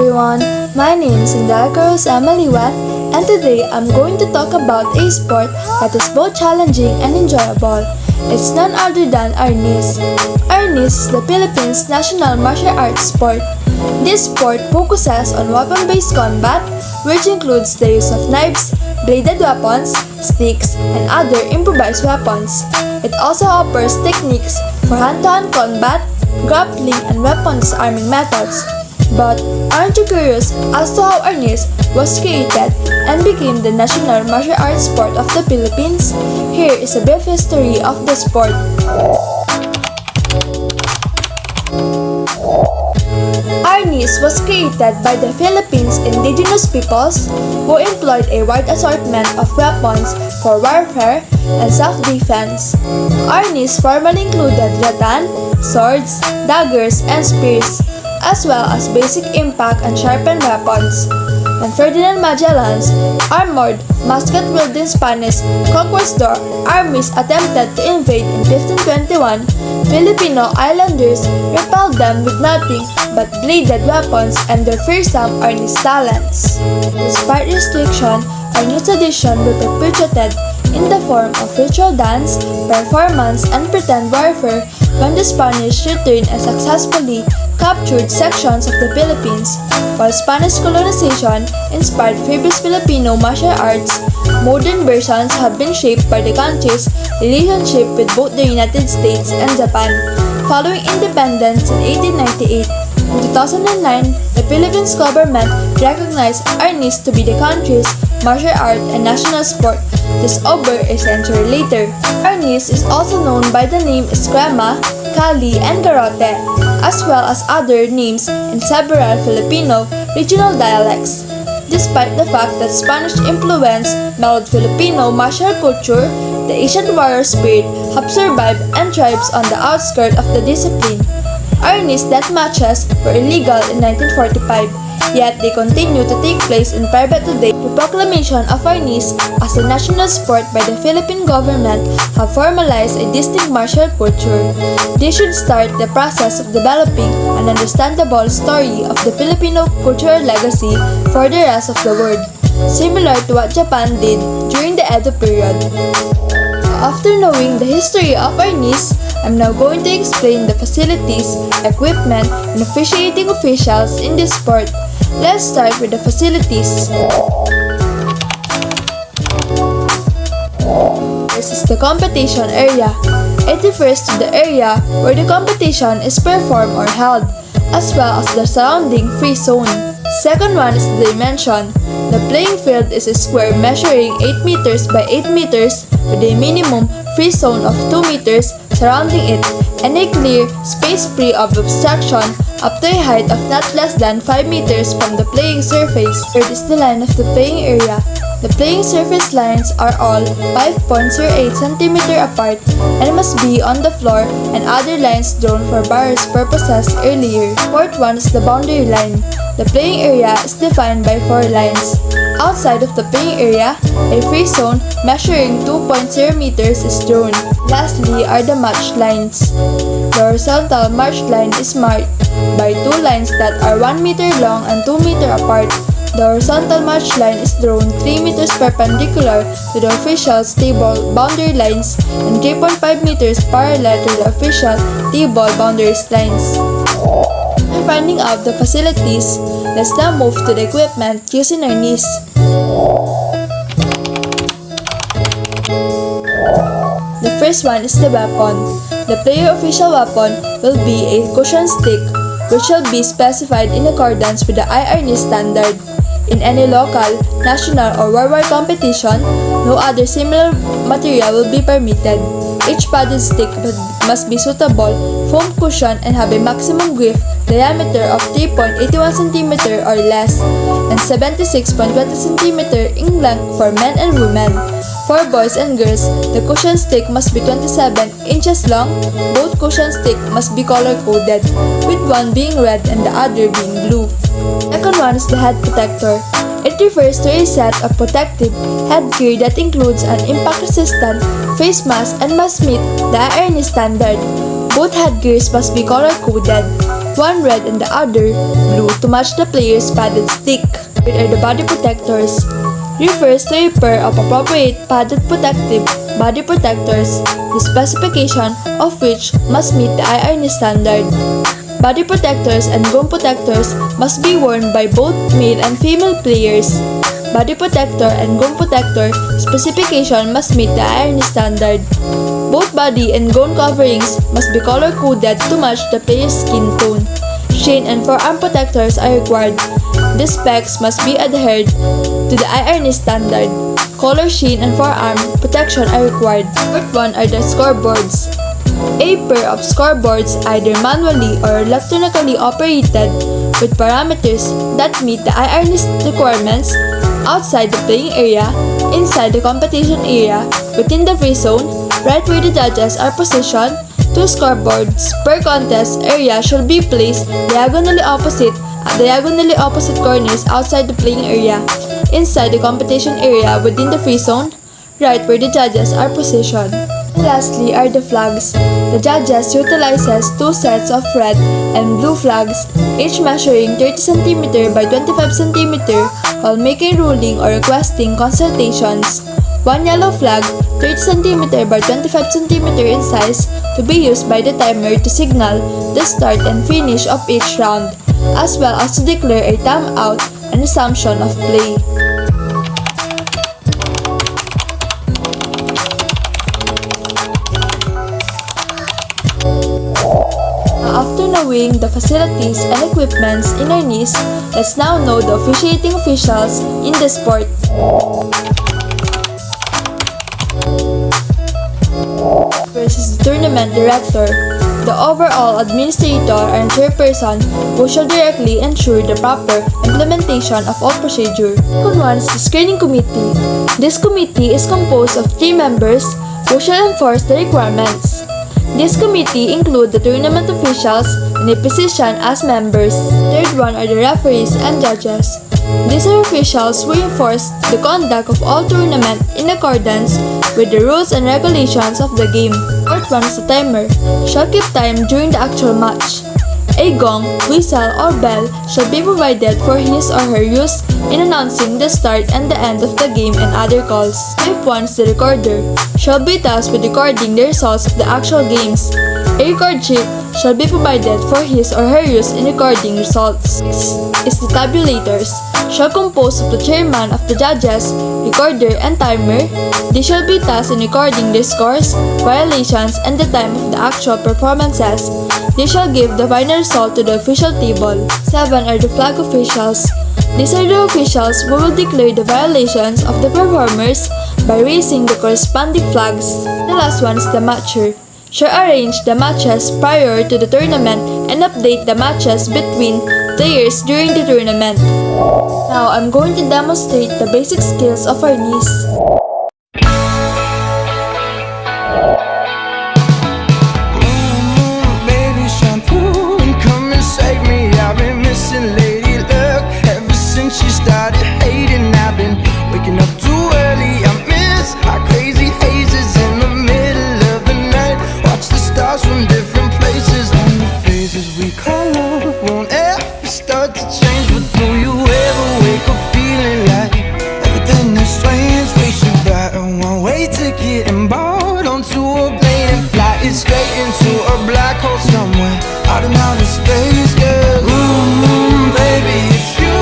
everyone, my name is Angelica Maliwat, and today I'm going to talk about a sport that is both challenging and enjoyable. It's none other than arnis. Arnis is the Philippines' national martial arts sport. This sport focuses on weapon-based combat, which includes the use of knives, bladed weapons, sticks, and other improvised weapons. It also offers techniques for hand-to-hand combat, grappling, and weapon disarming methods. But aren't you curious as to how arnis was created and became the national martial arts sport of the Philippines? Here is a brief history of the sport. Arnis was created by the Philippines indigenous peoples who employed a wide assortment of weapons for warfare and self-defense. Arnis formerly included rattan, swords, daggers, and spears, as well as basic impact and sharpened weapons. When Ferdinand Magellan's armored, musket-wielding Spanish conquistador armies attempted to invade in 1521, Filipino islanders repelled them with nothing but bladed weapons and their fearsome arnis talents. Despite restriction, arnis tradition were perpetuated in the form of ritual dance, performance, and pretend warfare when the Spanish returned and successfully captured sections of the Philippines. While Spanish colonization inspired previous Filipino martial arts, modern versions have been shaped by the country's relationship with both the United States and Japan. Following independence in 1898, in 2009, the Philippines government recognized arnis to be the country's martial art and national sport. This over a century later. Arnis is also known by the name eskrima, kali, and garote, as well as other names in several Filipino regional dialects. Despite the fact that Spanish influence mellowed Filipino martial culture, the ancient warrior spirit have survived and thrives on the outskirts of the discipline. Arnis death matches were illegal in 1945, yet they continue to take place in private today. The proclamation of arnis as a national sport by the Philippine government have formalized a distinct martial culture. This should start the process of developing an understandable story of the Filipino cultural legacy for the rest of the world, similar to what Japan did during the Edo period. After knowing the history of arnis, I'm now going to explain the facilities, equipment, and officiating officials in this sport. Let's start with the facilities. This is the competition area. It refers to the area where the competition is performed or held, as well as the surrounding free zone. Second one is the dimension. The playing field is a square measuring 8 meters by 8 meters with a minimum free zone of 2 meters surrounding it and a clear space free of obstruction up to a height of not less than 5 meters from the playing surface. Third is the line of the playing area. The playing surface lines are all 5.08 cm apart and must be on the floor, and other lines drawn for various purposes earlier. Fourth one is the boundary line. The playing area is defined by 4 lines. Outside of the playing area, a free zone measuring 2.0 meters is drawn. Lastly are the match lines. The horizontal match line is marked by 2 lines that are 1 meter long and 2 meter apart. The horizontal match line is drawn 3 meters perpendicular to the official's table boundary lines and 3.5 meters parallel to the official table boundaries lines. After finding out the facilities, let's now move to the equipment used in arnis. The first one is the weapon. The player official weapon will be a cushion stick, which shall be specified in accordance with the IARNIS standard. In any local, national, or worldwide competition, no other similar material will be permitted. Each padded stick must be suitable, foam cushion, and have a maximum grip diameter of 3.81 cm or less, and 76.20 cm in length for men and women. For boys and girls, the cushion stick must be 27 inches long. Both cushion sticks must be color-coded, with one being red and the other being blue. Second one is the head protector. It refers to a set of protective headgear that includes an impact-resistant face mask and must meet the IARNIS standard. Both headgears must be color-coded. one red and the other blue to match the player's padded stick. Third are the body protectors. Refers to a pair of appropriate padded protective body protectors, the specification of which must meet the IRN standard. Body protectors and gum protectors must be worn by both male and female players. Body protector and gum protector specification must meet the IRN standard. Both body and gown coverings must be color-coded to match the player's skin tone. Shin and forearm protectors are required. The specs must be adhered to the IRN standard. Collar, shin, and forearm protection are required. Fourth one are the scoreboards. A pair of scoreboards, either manually or electronically operated, with parameters that meet the IRN requirements outside the playing area, inside the competition area, within the free zone, right where the judges are positioned. 2 scoreboards per contest area should be placed diagonally opposite corners outside the playing area, inside the competition area within the free zone, right where the judges are positioned. And lastly are the flags. The judges utilizes 2 sets of red and blue flags, each measuring 30 cm by 25 cm while making ruling or requesting consultations. 1 yellow flag, 30 cm by 25 cm in size, to be used by the timer to signal the start and finish of each round, as well as to declare a timeout and resumption of play. After knowing the facilities and equipments in our niece, let's now know the officiating officials in the sport. First is the tournament director, the overall administrator and chairperson who shall directly ensure the proper implementation of all procedure. Second one is the screening committee. This committee is composed of 3 members who shall enforce the requirements. This committee include the tournament officials in a position as members. Third one are the referees and judges. These are officials who enforce the conduct of all tournament in accordance with the rules and regulations of the game. Fourth one is the timer, shall keep time during the actual match. A gong, whistle, or bell shall be provided for his or her use in announcing the start and the end of the game and other calls. Fifth one is the recorder, shall be tasked with recording the results of the actual games. A record sheet shall be provided for his or her use in recording results. Sixth is the tabulators, shall compose of the chairman of the judges, recorder, and timer. They shall be tasked in recording the scores, violations, and the time of the actual performances. They shall give the final result to the official table. 7 are the flag officials. These are the officials who will declare the violations of the performers by raising the corresponding flags. The last one is the matcher, shall arrange the matches prior to the tournament and update the matches between players during the tournament. Now, I'm going to demonstrate the basic skills of our niece. Baby shampoo and come and save me. I've been missing lady luck ever since she started hating. I've been waking up too early. I miss our crazy hazes in the middle of the night. Watch the stars from different places, and the phases we call love won't ever start to change. But do you ever wake up feeling like everything is strange? We should buy a one-way ticket and board onto a plane and fly it straight into a black hole somewhere out in outer space, girl. Baby, it's you.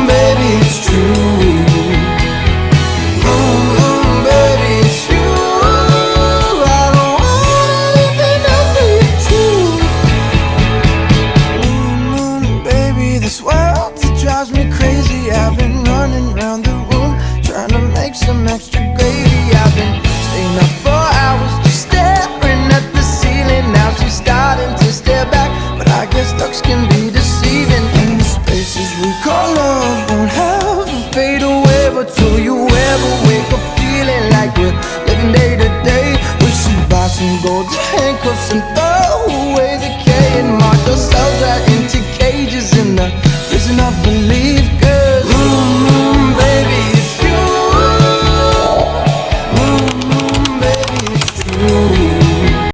Baby, it's true. Baby, it's you. I don't wanna live another you. Baby, this world, it drives me crazy. I've been running around the room trying to make some extra gravy. I've been staying up for hours just staring at the ceiling. Now she's starting to stare back, but I guess looks can be deceiving. And the spaces we call love won't have to fade away. But do you ever wake up feeling like we're living day to day? We should buy some gold handcuffs and